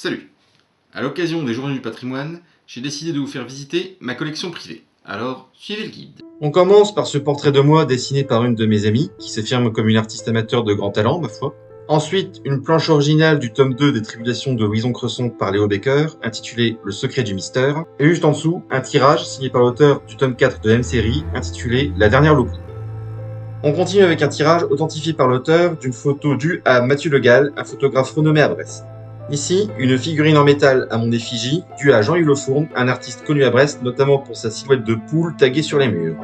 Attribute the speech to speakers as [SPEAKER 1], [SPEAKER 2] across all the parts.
[SPEAKER 1] Salut! À l'occasion des Journées du patrimoine, j'ai décidé de vous faire visiter ma collection privée. Alors, suivez le guide.
[SPEAKER 2] On commence par ce portrait de moi dessiné par une de mes amies, qui s'affirme comme une artiste amateur de grand talent, ma foi. Ensuite, une planche originale du tome 2 des Tribulations de Louison Cresson par Léo Baker, intitulée Le secret du mystère. Et juste en dessous, un tirage signé par l'auteur du tome 4 de M-Série, intitulé La dernière loupe. On continue avec un tirage authentifié par l'auteur d'une photo due à Mathieu Le Gall, un photographe renommé à Brest. Ici, une figurine en métal à mon effigie, due à Jean-Hugues Lefourne, un artiste connu à Brest, notamment pour sa silhouette de poule taguée sur les murs.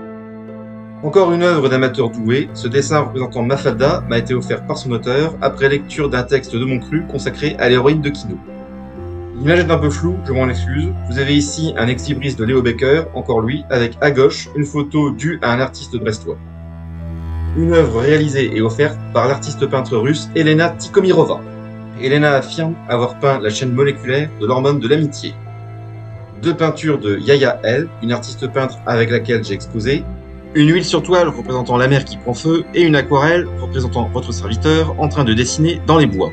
[SPEAKER 2] Encore une œuvre d'amateur doué, ce dessin représentant Mafalda m'a été offert par son auteur après lecture d'un texte de mon cru consacré à l'héroïne de Kino. L'image est un peu floue, je m'en excuse. Vous avez ici un ex-libris de Léo Baker, encore lui, avec à gauche une photo due à un artiste brestois. Une œuvre réalisée et offerte par l'artiste peintre russe Elena Tikhomirova. Elena affirme avoir peint la chaîne moléculaire de l'hormone de l'amitié. Deux peintures de Yaya L, une artiste peintre avec laquelle j'ai exposé, une huile sur toile représentant la mer qui prend feu et une aquarelle représentant votre serviteur en train de dessiner dans les bois.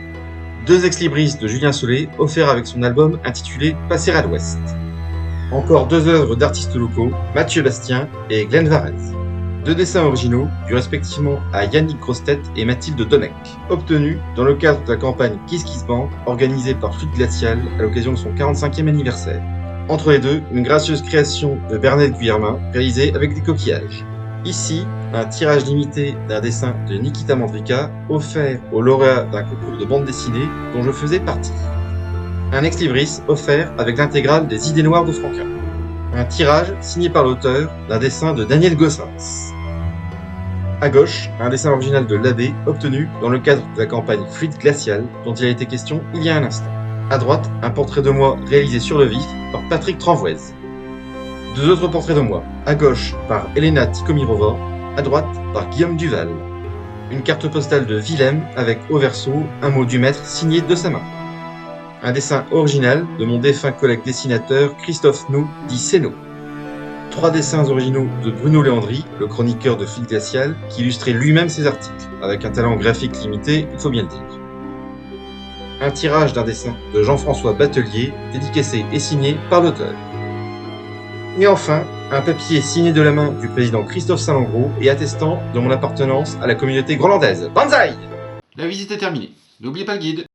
[SPEAKER 2] Deux ex-libris de Julien Solé offerts avec son album intitulé Passer à l'Ouest. Encore deux œuvres d'artistes locaux, Mathieu Bastien et Glenn Varese. Deux dessins originaux, dus respectivement à Yannick Grostet et Mathilde Donec, obtenus dans le cadre de la campagne Kiss Kiss Bank organisée par Fluide Glacial à l'occasion de son 45e anniversaire. Entre les deux, une gracieuse création de Bernadette Guillermin réalisée avec des coquillages. Ici, un tirage limité d'un dessin de Nikita Mandrika offert au lauréat d'un concours de bande dessinée dont je faisais partie. Un ex-libris offert avec l'intégrale des Idées noires de Franquin. Un tirage signé par l'auteur d'un dessin de Daniel Gossens. À gauche, un dessin original de Labbé obtenu dans le cadre de la campagne Fluide Glacial dont il a été question il y a un instant. À droite, un portrait de moi réalisé sur le vif par Patrick Tranvoise. Deux autres portraits de moi, à gauche par Elena Tikhomirova, à droite par Guillaume Duval. Une carte postale de Willem avec au verso un mot du maître signé de sa main. Un dessin original de mon défunt collègue dessinateur Christophe Nou, dit Seno. Trois dessins originaux de Bruno Léandri, le chroniqueur de Fluide Glacial, qui illustrait lui-même ses articles, avec un talent graphique limité, il faut bien le dire. Un tirage d'un dessin de Jean-François Batelier, dédicacé et signé par l'auteur. Et enfin, un papier signé de la main du président Christophe Salengro et attestant de mon appartenance à la communauté groenlandaise. Banzai!
[SPEAKER 1] La visite est terminée. N'oubliez pas le guide.